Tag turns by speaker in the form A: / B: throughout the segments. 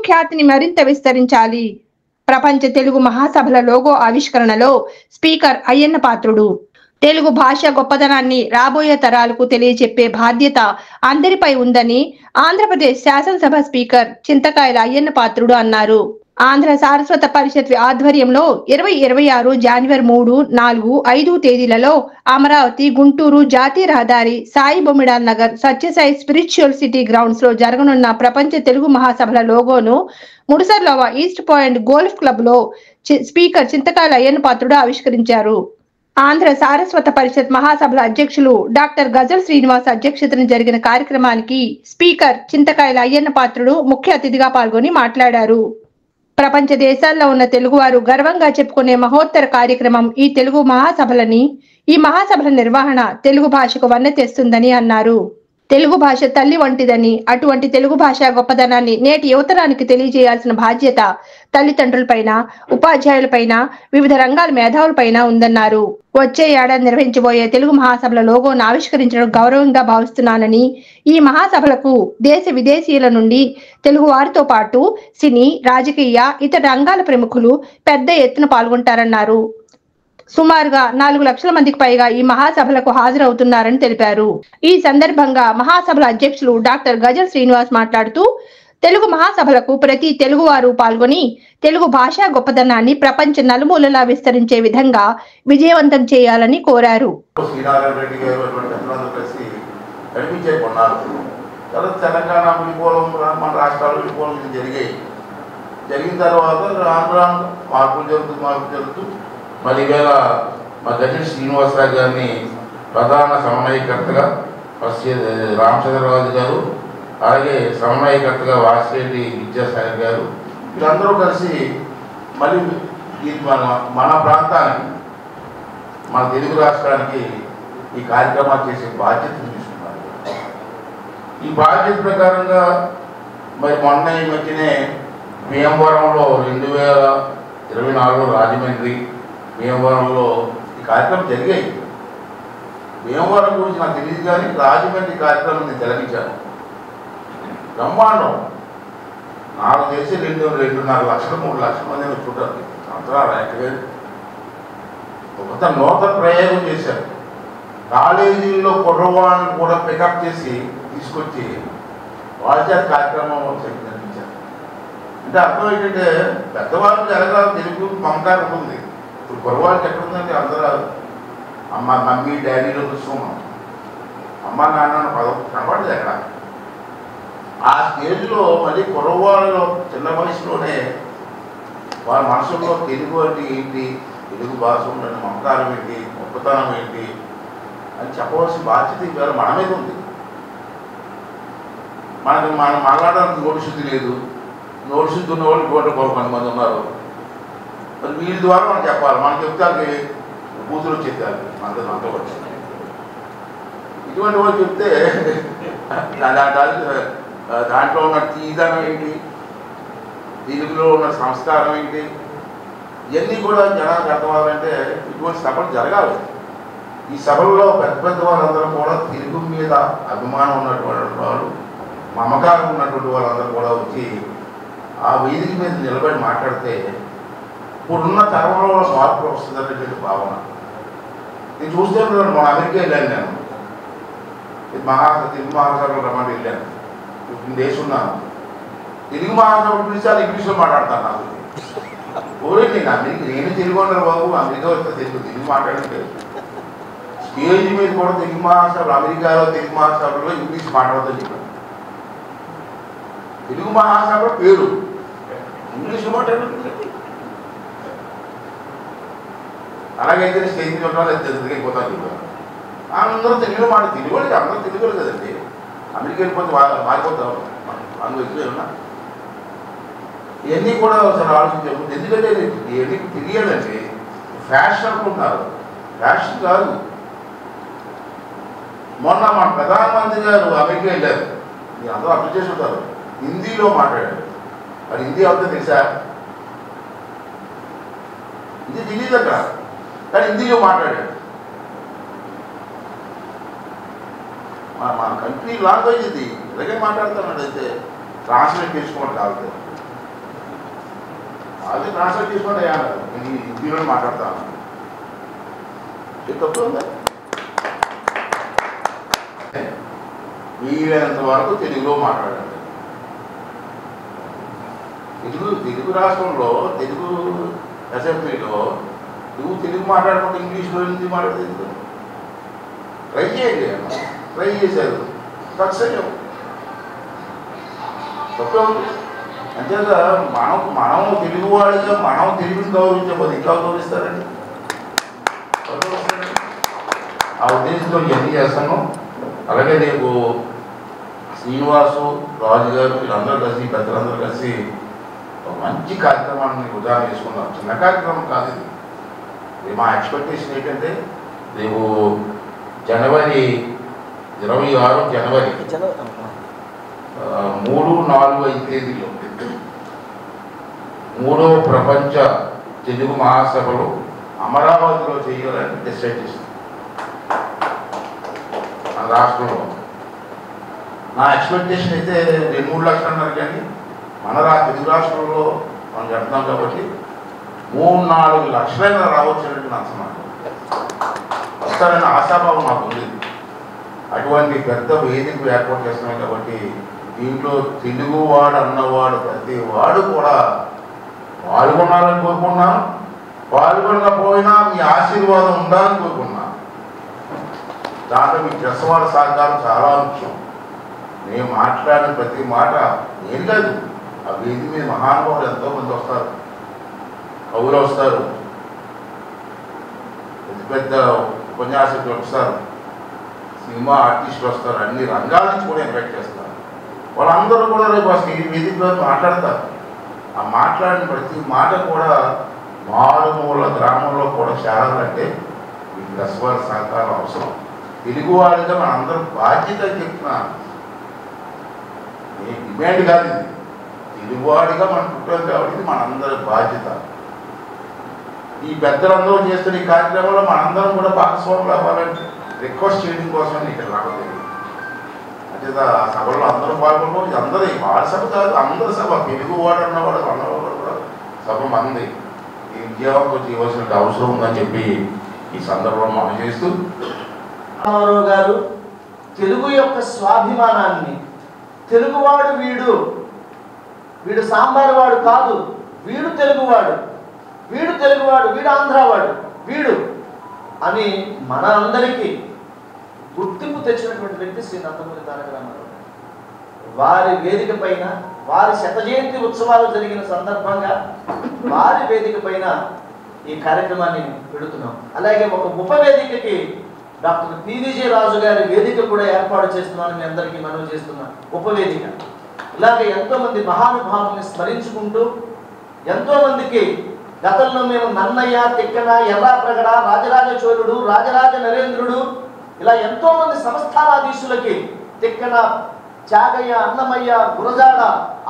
A: ఖ్యాతిని మరింత విస్తరించాలి. ప్రపంచ తెలుగు మహాసభల లోగో ఆవిష్కరణలో స్పీకర్ అయ్యన్న పాత్రుడు. తెలుగు భాష గొప్పదనాన్ని రాబోయే తరాలకు తెలియచెప్పే బాధ్యత అందరిపై ఉందని ఆంధ్రప్రదేశ్ శాసనసభ స్పీకర్ చింతకాయల అయ్యన్న పాత్రుడు అన్నారు. ఆంధ్ర సారస్వత పరిషత్ ఆధ్వర్యంలో 2026 జనవరి 3, 4, 5 తేదీలలో అమరావతి, గుంటూరు జాతీయ రహదారి, Sai Bommidal Nagar, Sathyasai spiritual city grounds లో జరగనున్న ప్రపంచ తెలుగు మహాసభల లోగోను Mudasarlova east point golf club లో స్పీకర్ చింతకాయల అయ్యన్న పాత్రుడు ఆవిష్కరించారు. ఆంధ్ర సారస్వత పరిషత్ మహాసభల అధ్యక్షులు డాక్టర్ గజల్ శ్రీనివాస్ అధ్యక్షతన జరిగిన కార్యక్రమానికి స్పీకర్ చింతకాయల అయ్యన్న పాత్రుడు ముఖ్య అతిథిగా పాల్గొని మాట్లాడారు. ప్రపంచ దేశాల్లో ఉన్న తెలుగువారు గర్వంగా చెప్పుకునే మహోత్తర కార్యక్రమం ఈ తెలుగు మహాసభలని. ఈ మహాసభల నిర్వహణ తెలుగు భాషకు వన్నె తెస్తుందని అన్నారు. తెలుగు భాష తల్లి వంటిదని, అటువంటి తెలుగు భాష గొప్పదనాన్ని నేటి యువతరానికి తెలియజేయాల్సిన బాధ్యత తల్లిదండ్రులపైన, ఉపాధ్యాయులపైన, వివిధ రంగాల మేధావులపైన ఉందన్నారు. వచ్చే ఏడాది నిర్వహించబోయే తెలుగు మహాసభల లోగోను ఆవిష్కరించడం గౌరవంగా భావిస్తున్నానని, ఈ మహాసభలకు దేశ విదేశీయుల నుండి తెలుగు వారితో పాటు సినీ, రాజకీయ, ఇతర రంగాల ప్రముఖులు పెద్ద ఎత్తున పాల్గొంటారన్నారు. సుమారుగా 4 లక్షల మందికి పైగా ఈ మహాసభలకు హాజరవుతున్నారని తెలిపారు. ఈ సందర్భంగా మహాసభల అధ్యక్షులు డాక్టర్ గజల్ శ్రీనివాస్ మాట్లాడుతూ, తెలుగు మహాసభలకు ప్రతి తెలుగువారు పాల్గొని తెలుగు భాషా గొప్పదనాన్ని ప్రపంచ నలుమూలలా విస్తరించే విధంగా విజయవంతం చేయాలని కోరారు.
B: మరి ఈవేళ మా గజల్ శ్రీనివాసరావు గారిని ప్రధాన సమన్వయకర్తగా, రామచంద్రరాజు గారు, అలాగే సమన్వయకర్తగా వాసిరెడ్డి విద్యాసాగర్ గారు, వీళ్ళందరూ కలిసి మళ్ళీ మన ప్రాంతానికి, మన తెలుగు రాష్ట్రానికి ఈ కార్యక్రమాలు చేసే బాధ్యతను తీసుకున్నారు. ఈ బాధ్యత ప్రకారంగా మరి మొన్న ఈ మధ్యనే భీమవరంలో 2024 రాజమండ్రి, భీమవరంలో ఈ కార్యక్రమం జరిగాయి. భీమవరం గురించి నాకు తెలియదు కానీ రాజమండ్రి కార్యక్రమం నేను తిలకించాను. బ్రహ్మాండం. నాకు తెలిసి 2.5 లక్షలు 3 లక్షల మంది వచ్చుంటారు. అంతలా ఎక్కలేదు. ఒక నూతన ప్రయోగం చేశారు. కాలేజీల్లో కుర్రవాళ్ళని కూడా పికప్ చేసి తీసుకొచ్చి వాళ్ళ చేత కార్యక్రమం జరిపించారు. అంటే అర్థం ఏంటంటే పెద్దవాళ్ళకి ఎలాగా తెలుగు మమకారం ఉంటుంది. ఇప్పుడు కుర్రవాళ్ళకి ఎక్కడుందంటే అందరూ అమ్మ, మమ్మీ, డాడీలో కూర్చున్నాం, అమ్మ నాన్న పదం కనపడలేదు ఎక్కడ. ఆ స్టేజ్లో మళ్ళీ కుర్రవాళ్ళలో చిన్న వయసులోనే వాళ్ళ మనసులో తెలుగు అంటే ఏంటి, తెలుగు భాష ఉన్న మమకారం ఏంటి, గొప్పతనం ఏంటి అని చెప్పవలసిన బాధ్యత ఇవాళ మన మీద ఉంది. మనం మాట్లాడడానికి నోటి శుద్ధి లేదు. నోటి శుద్ధి ఉన్న వాళ్ళు 1 మంది ఉన్నారు. మరి వీళ్ళ ద్వారా మనం చెప్పాలి. మనం చెప్తే కూతురు వచ్చేది అంత వచ్చింది. ఇటువంటి వాళ్ళు చెప్తే దాంట్లో ఉన్న తీదనం ఏంటి, తెలుగులో ఉన్న సంస్కారం ఏంటి, ఇవన్నీ కూడా జనానికి అర్థమవ్వాలంటే ఇటువంటి సభలు జరగాలి. ఈ సభల్లో పెద్ద వాళ్ళందరూ కూడా తెలుగు మీద అభిమానం ఉన్నటువంటి వాళ్ళు, మమకారం ఉన్నటువంటి వాళ్ళందరూ కూడా వచ్చి ఆ వేదిక మీద నిలబడి మాట్లాడితే ఇప్పుడున్న తరంలో మార్పు వస్తుందనేటువంటి భావన నేను చూస్తే మన అమెరికా వెళ్ళాను. నేను తెలుగు మహాసభలో రమ్మని వెళ్ళాను. 15 days ఉన్నాను. తెలుగు మహాసభ పిలిచి అది ఇంగ్లీష్లో మాట్లాడతాను. నాకు ఓరేంటి నేను తెలుగు ఉన్నారు బాబు, అమెరికా వస్తే తెలుగు మాట్లాడితే స్టేజ్ మీద కూడా తెలుగు మహాసభలు, అమెరికాలో తెలుగు మహాసభలో ఇంగ్లీష్ మాట్లాడుతూ చెప్పాను. తెలుగు మహాసభ పేరు ఇంగ్లీష్ మాట్లాడుతుంది. అలాగైతే స్టేజ్ మీద ఉంటారు, తెలియకపోతాను చెప్పాను. అందరూ తెలుగులో తెలుగు వాళ్ళకి అందరూ తెలుగు కదండి. అమెరికా వెళ్ళిపోతే మారిపోతాం అందులో ఉన్నా. ఇవన్నీ కూడా ఒకసారి ఆలోచించాము. ఎందుకంటే ఇవన్నీ తెలియాలండి. ఫ్యాషన్ అనుకుంటున్నారు, ఫ్యాషన్ కాదు. మొన్న మన ప్రధానమంత్రి గారు అమెరికా వెళ్ళారు. మీరు అందరూ అర్థం చేసి ఉంటారు. హిందీలో మాట్లాడారు. మరి హిందీ అవుతుంది తెలుసా? హిందీ తెలియదు అక్కడ, కానీ హిందీలో మాట్లాడాడు. మా కంట్రీ లాంగ్వేజ్ ఇది, ఇలాగే మాట్లాడుతున్నాడు. అయితే ట్రాన్స్లేట్ చేసుకోవడం కాదు. అది ట్రాన్స్లేట్ చేసుకోండి అయ్యా నేను హిందీలో మాట్లాడతాను తప్పు ఉందా వీలైనంత వరకు తెలుగులో మాట్లాడండి. తెలుగు రాష్ట్రంలో తెలుగు అసెంబ్లీలో నువ్వు తెలుగు మాట్లాడకుండా ఇంగ్లీష్లో హిందీ మాట్లాడితే ట్రై చేయండి ట్రై చేశారు సక్సెస్ తప్పే ఉంది. అంతేగా మనం తెలుగువాడిగా మనం తెలుగుని గౌరవించకపోతే ఇంకా గౌరవిస్తారండి. ఆ ఉద్దేశంతో ఇవన్నీ చేస్తాను. అలాగే రేపు శ్రీనివాసు రాజు గారు వీళ్ళందరూ కలిసి పెద్దలందరూ కలిసి ఒక మంచి కార్యక్రమాన్ని ఉదాహరణ చేసుకున్నాం. చిన్న కార్యక్రమం కాదు ఇది. మా ఎక్స్పెక్టేషన్ ఏంటంటే రేపు జనవరి 26 జనవరి 3, 4, 5 తేదీలో 3వ ప్రపంచ తెలుగు మహాసభలు అమరావతిలో చేయాలని డిసైడ్ చేసింది మన రాష్ట్రంలో. నా ఎక్స్పెక్టేషన్ అయితే 2-3 లక్షలు అన్నారు కానీ మన తెలుగు రాష్ట్రంలో మనం చెప్తున్నాం కాబట్టి 3-4 లక్షలైనా రావచ్చునట్టు నా సమాచారం. వస్తారని ఆశాభావం నాకు ఉంది. అటువంటి పెద్ద వేదిక ఏర్పాటు చేస్తున్నాం కాబట్టి దీంట్లో తెలుగువాడు అన్నవాడు ప్రతి వాడు కూడా పాల్గొనాలని కోరుకున్నాను. పాల్గొనకపోయినా మీ ఆశీర్వాదం ఉండాలని కోరుకున్నాను. దాంట్లో మీ ప్రెస్ వాళ్ళ సహకారం చాలా ముఖ్యం. నేను మాట్లాడిన ప్రతి మాట నేను కాదు, ఆ వేదిక మీద మహానుభావులు ఎంతోమంది వస్తారు, కవులు వస్తారు, పెద్ద పెద్ద ఉపన్యాసకులు వస్తారు, సినిమా ఆర్టిస్టులు వస్తారు, అన్ని రంగాల నుంచి కూడా ఇన్వైట్ చేస్తారు. వాళ్ళందరూ కూడా రేపు అసలు ఈ వేదికలో మాట్లాడతారు. ఆ మాట్లాడిన ప్రతి మాట కూడా మారుమూల గ్రామంలో కూడా చేరాలంటే ఈ ప్రెస్ వారి సహకారం అవసరం. తెలుగువాడిగా మనందరం బాధ్యత చెప్తున్నాను. డిమాండ్ కాదు ఇది, తెలుగువాడిగా మనం పుట్టాం కాబట్టి మనందరి బాధ్యత. ఈ పెద్దలందరూ చేస్తున్న ఈ కార్యక్రమంలో మనందరం కూడా భాగస్వాములు అవ్వాలని రిక్వెస్ట్ చేయడం కోసం ఇక్కడ రావట్లేదు. అంటే ఆ సభలో అందరూ పాల్గొనడం, ఇది అందరూ వాళ్ళ సభ కాదు, అందరి సభ. తెలుగువాడు అన్నవాడు అన్నవాడు కూడా సభ మంది. ఈ విజయవంతం చేయవలసిన అవసరం ఉందని చెప్పి ఈ సందర్భంలో మనం చేస్తూ
C: రామారావు గారు తెలుగు యొక్క స్వాభిమానాన్ని, తెలుగువాడు వీడు సాంబారు వాడు కాదు, వీడు తెలుగువాడు, వీడు ఆంధ్రావాడు, వీడు అని మన అందరికీ గుర్తింపు తెచ్చినటువంటి వ్యక్తి శ్రీ నందమూరి తారక రామారావు. వారి వేదిక పైన, వారి 100వ జయంతి ఉత్సవాలు జరిగిన సందర్భంగా వారి వేదిక పైన ఈ కార్యక్రమాన్ని పెడుతున్నాం. అలాగే ఒక ఉపవేదికకి డాక్టర్ పివిజే రాజు గారి వేదిక కూడా ఏర్పాటు చేస్తున్నాను. మీ అందరికీ మనవి చేస్తున్నాను. ఉపవేదిక ఇలాగే ఎంతో మంది మహానుభావుల్ని స్మరించుకుంటూ, ఎంతో మందికి గతంలో మేము నన్నయ్య, తిక్కన, ఎర్రాప్రగడ, రాజరాజ చోళుడు, రాజరాజ నరేంద్రుడు, ఇలా ఎంతో మంది సంస్థానాధీశులకి, తిక్కన, త్యాగయ్య, అన్నమయ్య, గురజాడ,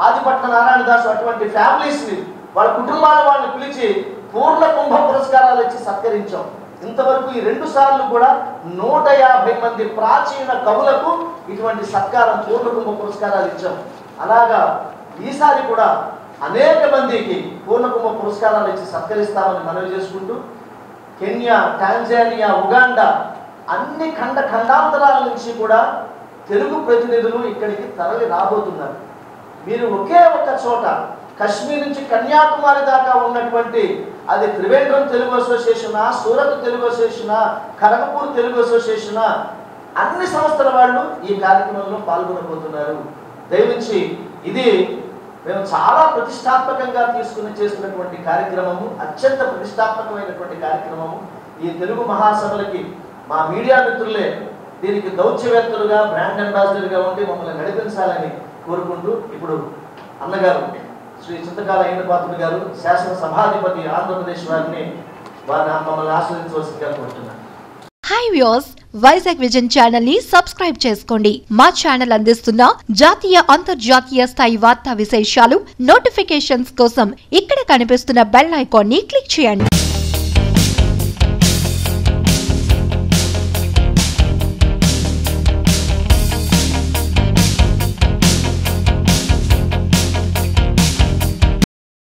C: ఆదిపట్ల నారాయణదాసు అటువంటి ఫ్యామిలీస్ని, వాళ్ళ కుటుంబాల వాళ్ళని పిలిచి పూర్ణ కుంభ పురస్కారాలు ఇచ్చి సత్కరించాం. ఇంతవరకు ఈ 2 సార్లు కూడా 150 మంది ప్రాచీన కవులకు ఇటువంటి సత్కారం, పూర్ణ కుంభ పురస్కారాలు ఇచ్చాం. అలాగా ఈసారి కూడా అనేక మందికి పూర్ణ కుంభ పురస్కారాలు ఇచ్చి సత్కరిస్తామని మనవి చేసుకుంటూ, కెన్యా, టాంజానియా, ఉగాండా అన్ని ఖండాంతరాల నుంచి కూడా తెలుగు ప్రతినిధులు ఇక్కడికి తరలి రాబోతున్నారు. మీరు ఒకే ఒక్క చోట కశ్మీర్ నుంచి కన్యాకుమారి దాకా ఉన్నటువంటి, అది త్రివేంద్రం తెలుగు అసోసియేషనా, సూరత్ తెలుగు అసోసియేషనా, ఖరగపూర్ తెలుగు అసోసియేషనా, అన్ని సంస్థల వాళ్ళు ఈ కార్యక్రమంలో పాల్గొనబోతున్నారు. దయవించి ఇది మేము చాలా ప్రతిష్టాత్మకంగా తీసుకుని చేస్తున్నటువంటి కార్యక్రమము, అత్యంత ప్రతిష్టాత్మకమైనటువంటి కార్యక్రమము. ఈ తెలుగు మహాసభలకి మా మీడియా మిత్రులే దీనికి దౌత్యవేత్తలుగా, బ్రాండ్ అంబాసిడర్గా ఉండి మమ్మల్ని నడిపించాలని కోరుకుంటూ, ఇప్పుడు అన్నగారు శ్రీ చింతకాల అయ్యన్నపాత్రుడు గారు శాసన సభాధిపతి ఆంధ్రప్రదేశ్ వారిని మమ్మల్ని ఆశీర్వదించవలసిందిగా కోరుతున్నాను.
D: Hi viewers, Vizag vision channel ని సబ్స్క్రైబ్ చేసుకోండి. మా ఛానల్ అందిస్తున్న జాతీయ, అంతర్జాతీయ స్థాయి వార్తా విశేషాలు, నోటిఫికేషన్స్ కోసం ఇక్కడ కనిపిస్తున్న బెల్ ఐకాన్ ని క్లిక్ చేయండి.